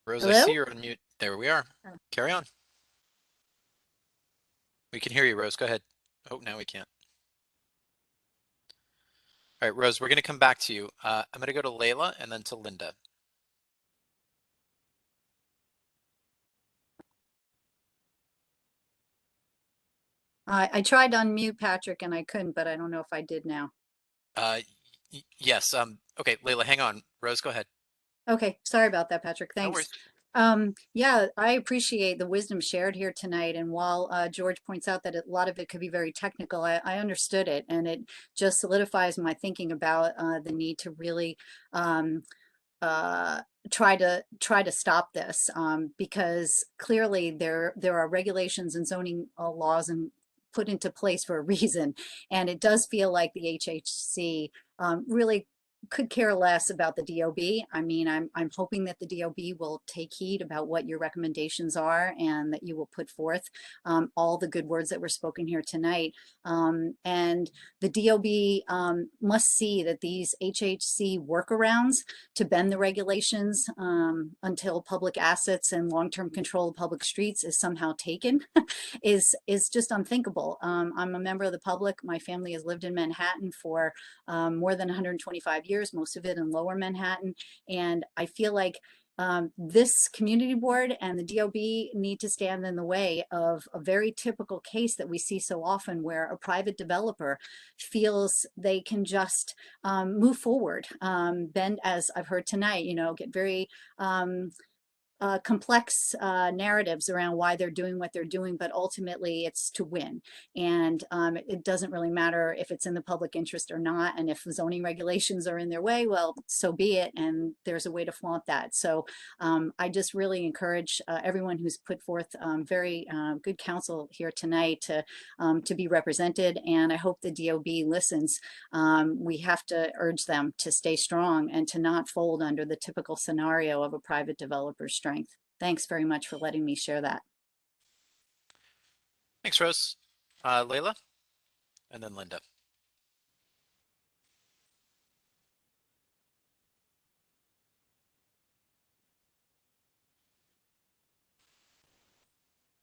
Rose, Hello? I see you're on mute. There we are. Oh. Carry on. We can hear you, Rose. Go ahead. Oh, now we can't. All right, Rose, we're going to come back to you. I'm going to go to Layla and then to Linda. I tried to unmute Patrick and I couldn't, but I don't know if I did now. Yes. Okay, Layla, hang on. Rose, go ahead. Okay, sorry about that, Patrick. No Thanks. worries. Yeah, I appreciate the wisdom shared here tonight. And while George points out that a lot of it could be very technical, I understood it, and it just solidifies my thinking about the need to really try to stop this, because clearly there are regulations and zoning laws and put into place for a reason, and it does feel like the HHC really could care less about the DOB. I mean, I'm hoping that the DOB will take heed about what your recommendations are, and that you will put forth all the good words that were spoken here tonight. And the DOB must see that these HHC workarounds to bend the regulations until public assets and long-term control of public streets is somehow taken is just unthinkable. I'm a member of the public. My family has lived in Manhattan for more than 125 years, most of it in lower Manhattan. And I feel like this community board and the DOB need to stand in the way of a very typical case that we see so often, where a private developer feels they can just move forward, bend, as I've heard tonight, get very complex narratives around why they're doing what they're doing, but ultimately it's to win. And it doesn't really matter if it's in the public interest or not. And if zoning regulations are in their way, well, so be it. And there's a way to flaunt that. So I just really encourage everyone who's put forth very good counsel here tonight to be represented. And I hope the DOB listens. We have to urge them to stay strong and to not fold under the typical scenario of a private developer's strength. Thanks very much for letting me share that. Thanks, Rose. Layla, and then Linda.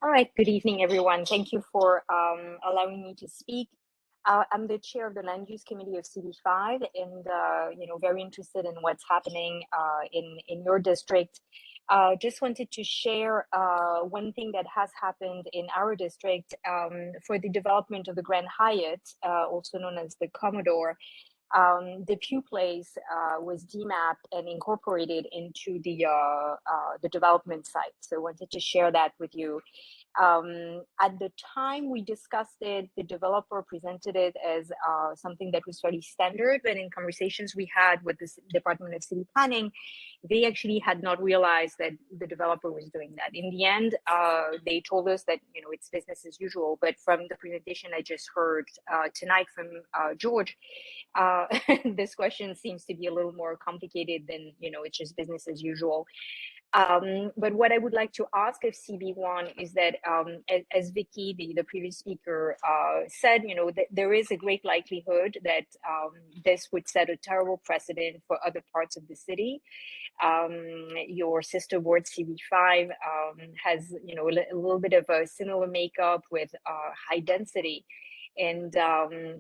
All right, good evening, everyone. Thank you for allowing me to speak. I'm the chair of the Land Use Committee of CB5, and very interested in what's happening in your district. Just wanted to share one thing that has happened in our district for the development of the Grand Hyatt, also known as the Commodore. The Pew Place was demapped and incorporated into the development site. So I wanted to share that with you. At the time we discussed it, the developer presented it as something that was fairly standard, but in conversations we had with the Department of City Planning, they actually had not realized that the developer was doing that. In the end, they told us that it's business as usual, but from the presentation I just heard tonight from George, this question seems to be a little more complicated than it's just business as usual. But what I would like to ask of CB1 is that, as Vicky, the previous speaker, said, that there is a great likelihood that this would set a terrible precedent for other parts of the city. Your sister board CB5 has, a little bit of a similar makeup with high density. And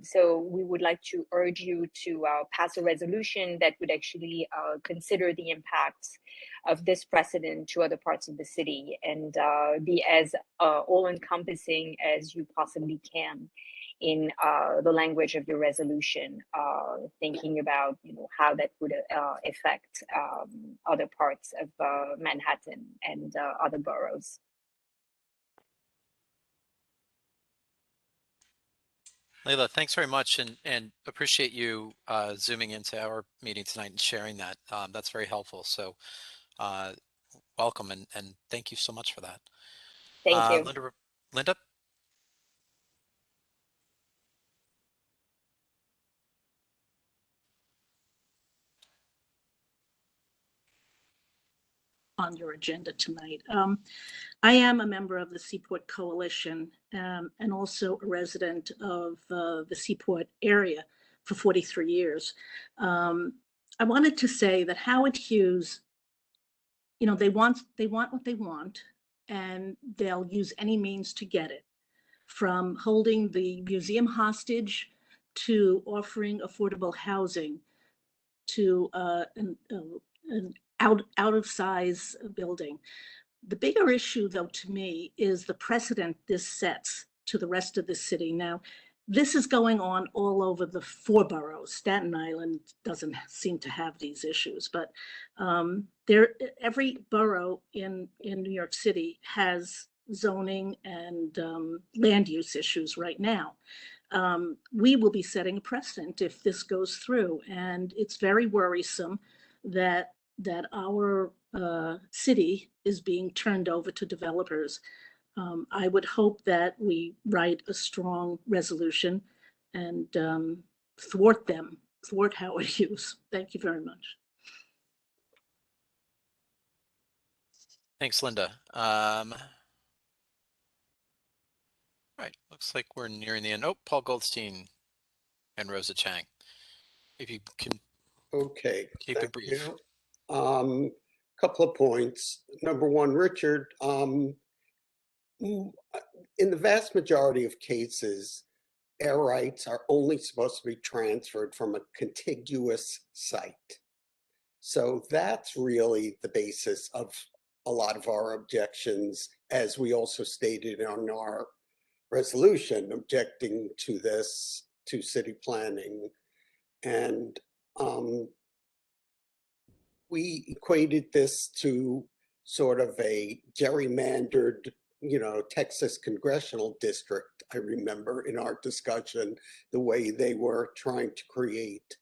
so we would like to urge you to pass a resolution that would actually consider the impacts of this precedent to other parts of the city and be as all-encompassing as you possibly can in the language of your resolution, thinking about how that would affect other parts of Manhattan and other boroughs. Leila, thanks very much, and appreciate you zooming into our meeting tonight and sharing that. That's very helpful. So welcome, and thank you so much for that. Thank you. Linda? On your agenda tonight. I am a member of the Seaport Coalition and also a resident of the Seaport area for 43 years. I wanted to say that Howard Hughes, they want what they want, and they'll use any means to get it, from holding the museum hostage to offering affordable housing to an out of size building. The bigger issue, though, to me, is the precedent this sets to the rest of the city. Now, this is going on all over the 4 boroughs. Staten Island doesn't seem to have these issues, but every borough in New York City has zoning and land use issues right now. We will be setting a precedent if this goes through, and it's very worrisome that our city is being turned over to developers. I would hope that we write a strong resolution and thwart Howard Hughes. Thank you very much. Thanks, Linda. Right, looks like we're nearing the end. Oh, Paul Goldstein and Rosa Chang. If you can keep it brief. Couple of points. Number one, Richard, in the vast majority of cases, air rights are only supposed to be transferred from a contiguous site. So that's really the basis of a lot of our objections, as we also stated on our resolution, objecting to this, to city planning. And we equated this to sort of a gerrymandered, Texas congressional district. I remember in our discussion, the way they were trying to create,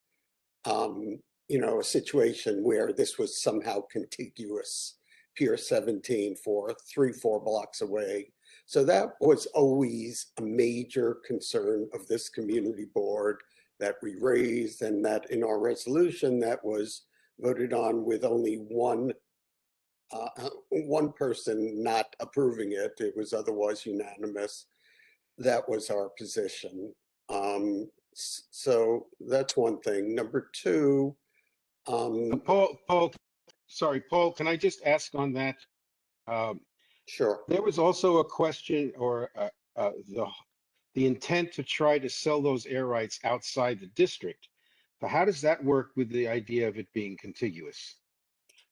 a situation where this was somehow contiguous, Pier 17 for 3-4 blocks away. So that was always a major concern of this community board that we raised, and that in our resolution that was voted on with only one person not approving it. It was otherwise unanimous. That was our position. So that's one thing. Number two. Paul, sorry, Paul, can I just ask on that? Sure. There was also a question or the intent to try to sell those air rights outside the district. But how does that work with the idea of it being contiguous?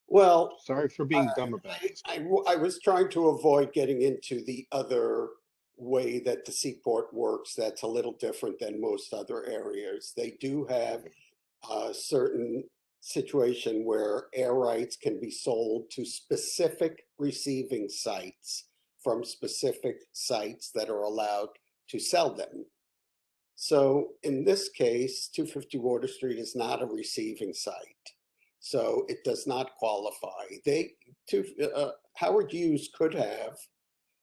Well, sorry for being dumb about this. I was trying to avoid getting into the other way that the Seaport works. That's a little different than most other areas. They do have a certain situation where air rights can be sold to specific receiving sites from specific sites that are allowed to sell them. So in this case, 250 Water Street is not a receiving site, so it does not qualify. Howard Hughes could have,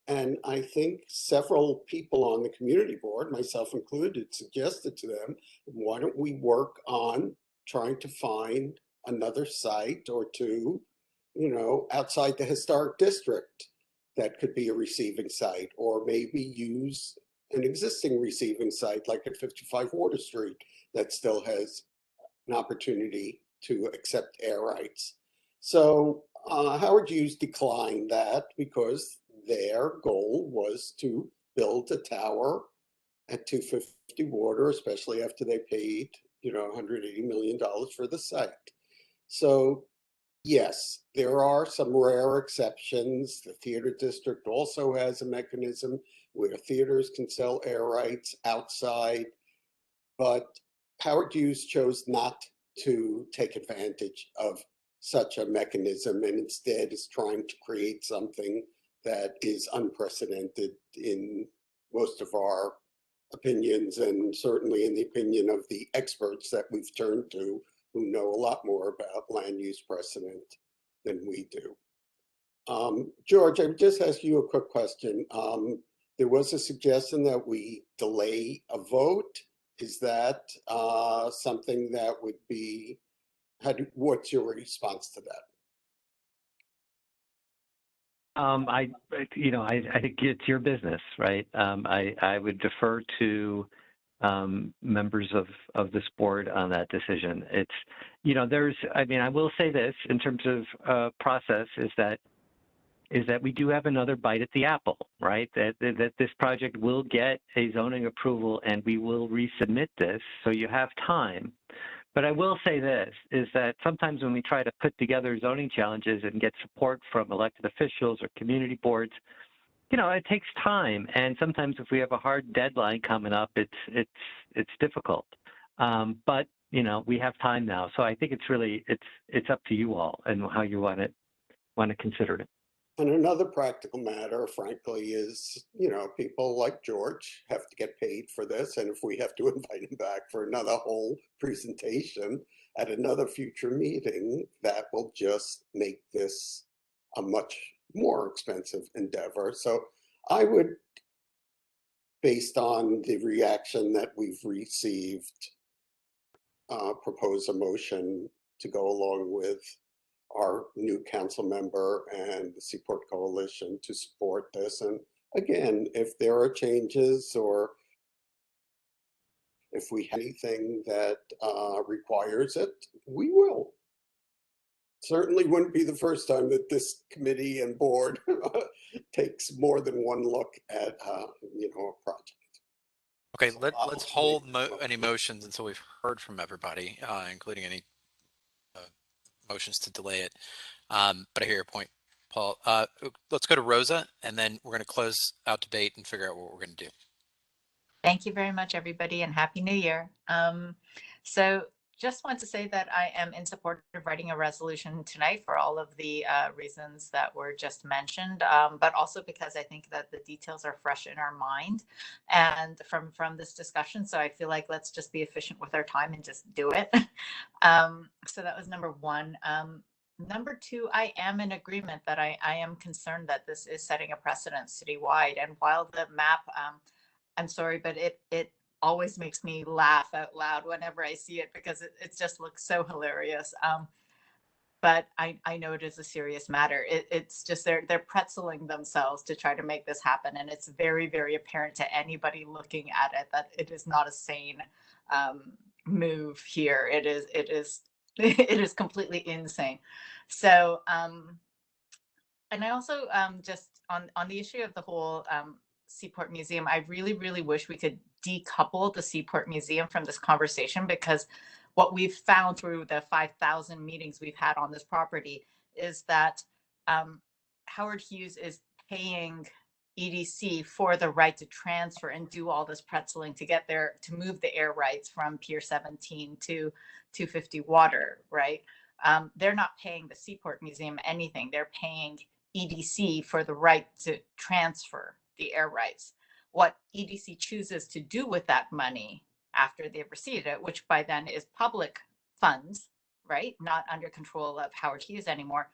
and I think several people on the community board, myself included, suggested to them, why don't we work on trying to find another site or two outside the historic district that could be a receiving site, or maybe use an existing receiving site like at 55 Water Street that still has an opportunity to accept air rights. So Howard Hughes declined that because their goal was to build a tower at 250 Water, especially after they paid, $180 million for the site. So yes, there are some rare exceptions. The theater district also has a mechanism where theaters can sell air rights outside, but Howard Hughes chose not to take advantage of such a mechanism and instead is trying to create something that is unprecedented in most of our opinions, and certainly in the opinion of the experts that we've turned to who know a lot more about land use precedent than we do. George, I would just ask you a quick question. There was a suggestion that we delay a vote. Is that something that would be, what's your response to that? I think it's your business, right? I would defer to members of this board on that decision. It's, I will say this in terms of process is that we do have another bite at the apple, right? That this project will get a zoning approval and we will resubmit this, so you have time. But I will say this, is that sometimes when we try to put together zoning challenges and get support from elected officials or community boards, it takes time. And sometimes if we have a hard deadline coming up, it's difficult. But, we have time now. So I think it's up to you all and how you want to consider it. And another practical matter, frankly, is, people like George have to get paid for this. And if we have to invite him back for another whole presentation at another future meeting, that will just make this a much more expensive endeavor. So I would, based on the reaction that we've received, propose a motion to go along with our new council member and the Seaport Coalition to support this. And again, if there are changes or if we have anything that requires it, we will. Certainly wouldn't be the first time that this committee and board takes more than one look at a project. Okay, let's hold any motions until we've heard from everybody, including any motions to delay it. But I hear your point, Paul. Let's go to Rosa, and then we're going to close out debate and figure out what we're going to do. Thank you very much, everybody, and Happy New Year. So just want to say that I am in support of writing a resolution tonight for all of the reasons that were just mentioned, but also because I think that the details are fresh in our mind and from this discussion. So I feel like let's just be efficient with our time and just do it. So that was number one. Number two, I am in agreement that I am concerned that this is setting a precedent citywide. And while the map, I'm sorry, but it always makes me laugh out loud whenever I see it because it just looks so hilarious. But I know it is a serious matter. It's just they're pretzeling themselves to try to make this happen. And it's very, very apparent to anybody looking at it that it is not a sane move here. It is completely insane. So, and I also just on the issue of the whole Seaport Museum, I really, really wish we could decouple the Seaport Museum from this conversation, because what we've found through the 5,000 meetings we've had on this property is that Howard Hughes is paying EDC for the right to transfer and do all this pretzeling to get there, to move the air rights from Pier 17 to 250 Water, right? They're not paying the Seaport Museum anything. They're paying EDC for the right to transfer the air rights. What EDC chooses to do with that money after they've received it, which by then is public funds, right? Not under control of Howard Hughes anymore,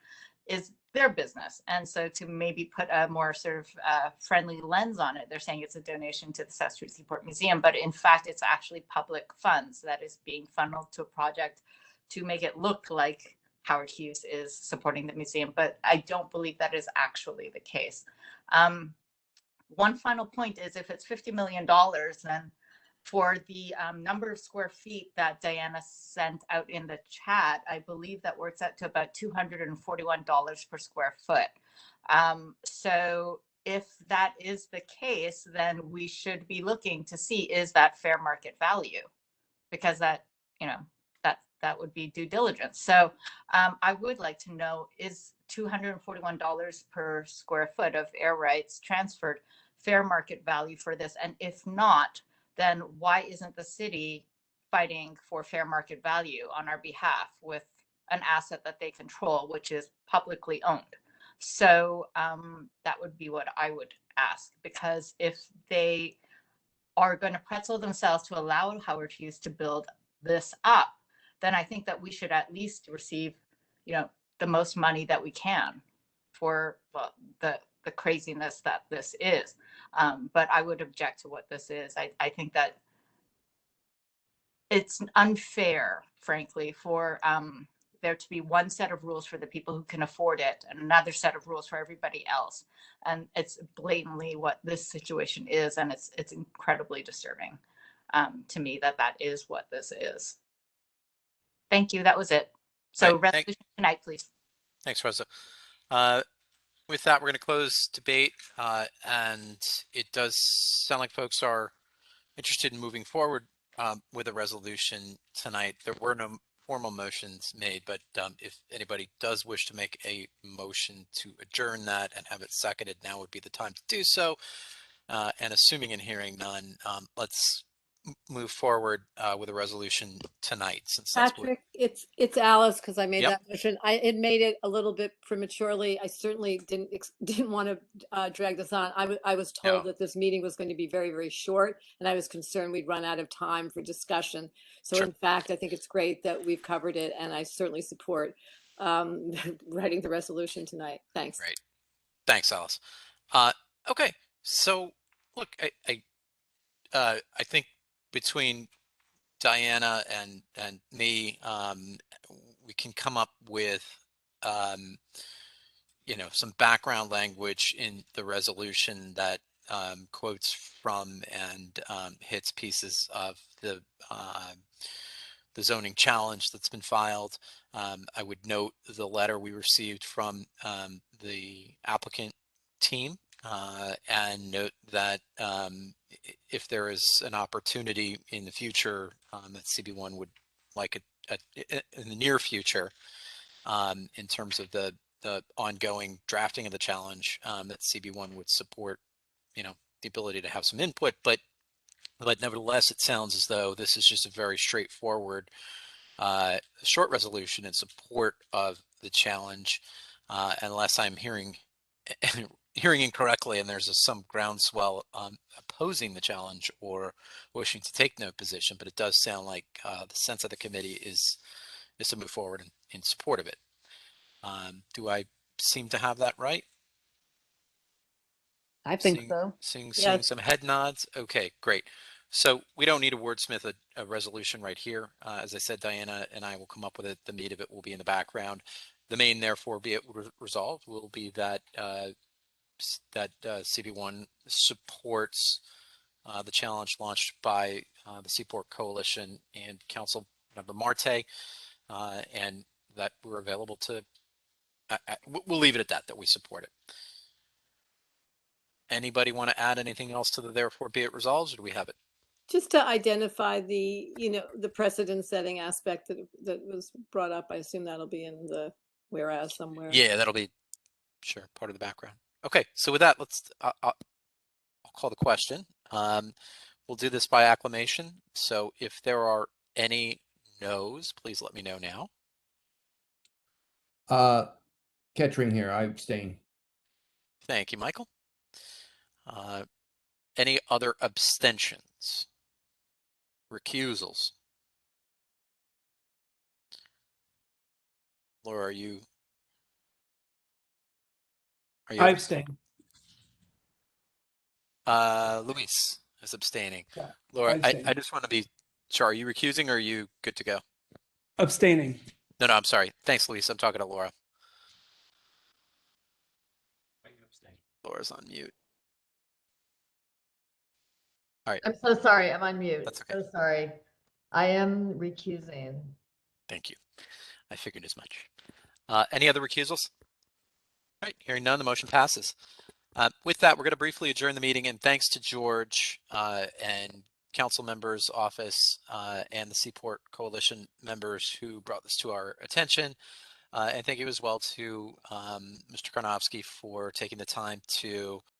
is their business. And so to maybe put a more sort of friendly lens on it, they're saying it's a donation to the South Street Seaport Museum, but in fact, it's actually public funds that is being funneled to a project to make it look like Howard Hughes is supporting the museum, but I don't believe that is actually the case. One final point is if it's $50 million, then for the number of square feet that Diana sent out in the chat, I believe that works out to about $241 per square foot. So if that is the case, then we should be looking to see, is that fair market value? Because that, you know, that would be due diligence. So I would like to know, is $241 per square foot of air rights transferred fair market value for this? And if not, then why isn't the city fighting for fair market value on our behalf with an asset that they control, which is publicly owned? So that would be what I would ask, because if they are going to pretzel themselves to allow Howard Hughes to build this up, then I think that we should at least receive, you know, the most money that we can for the craziness that this is. But I would object to what this is. I think that it's unfair, frankly, for there to be one set of rules for the people who can afford it and another set of rules for everybody else. And it's blatantly what this situation is, and it's incredibly disturbing to me that that is what this is. Thank you. That was it. So resolution tonight, please. Thanks, Rosa. With that, we're going to close debate, and it does sound like folks are interested in moving forward with a resolution tonight. There were no formal motions made, but if anybody does wish to make a motion to adjourn that and have it seconded, now would be the time to do so. And assuming and hearing none, let's move forward with a resolution tonight, since that's what... Patrick, it's Alice, because I made Yep. that motion. It made it a little bit prematurely. I certainly didn't want to drag this on. I was told that this meeting was going to be very, very short, and I was concerned we'd run out of time for discussion. So in fact, I think it's great that we've covered it, and I certainly support writing the resolution tonight. Thanks. Great. Thanks, Alice. Okay, so look, I think between Diana and me, we can come up with you know, some background language in the resolution that quotes from and hits pieces of the zoning challenge that's been filed. I would note the letter we received from the applicant team, and note that if there is an opportunity in the future that CB1 would like in the near future, in terms of the ongoing drafting of the challenge, that CB1 would support, you know, the ability to have some input, but nevertheless, it sounds as though this is just a very straightforward short resolution in support of the challenge, unless I'm hearing incorrectly and there's some groundswell opposing the challenge or wishing to take no position. But it does sound like the sense of the committee is to move forward in support of it. Do I seem to have that right? I think so. Seeing some head nods. Okay, great. So we don't need a wordsmith a resolution right here. As I said, Diana and I will come up with it. The meat of it will be in the background. The main, therefore, be it resolved, will be that CB1 supports the challenge launched by the Seaport Coalition and Council Member Marte, and that we're available to. We'll leave it at that we support it. Anybody want to add anything else to the therefore be it resolved, or do we have it? Just to identify the, the precedent-setting aspect that was brought up. I assume that'll be in the whereas somewhere. Yeah, that'll be sure part of the background. Okay, so with that, I'll call the question. We'll do this by acclamation. So if there are any no's, please let me know now. Kettering here. I abstain. Thank you, Michael. Any other abstentions? Recusals? Laura, are you? I abstain. Luis is abstaining. Yeah, Laura, I I just want to be sure. Are you recusing or are you good to go? Abstaining. No, I'm sorry. Thanks, Luis. I'm talking to Laura. Laura's on mute. All right. I'm so sorry. I'm on mute. That's okay. So sorry. I am recusing. Thank you. I figured as much. Any other recusals? All right, hearing none, the motion passes. With that, we're going to briefly adjourn the meeting, and thanks to George and council members' office and the Seaport Coalition members who brought this to our attention. And thank you as well to Mr. Karnofsky for taking the time to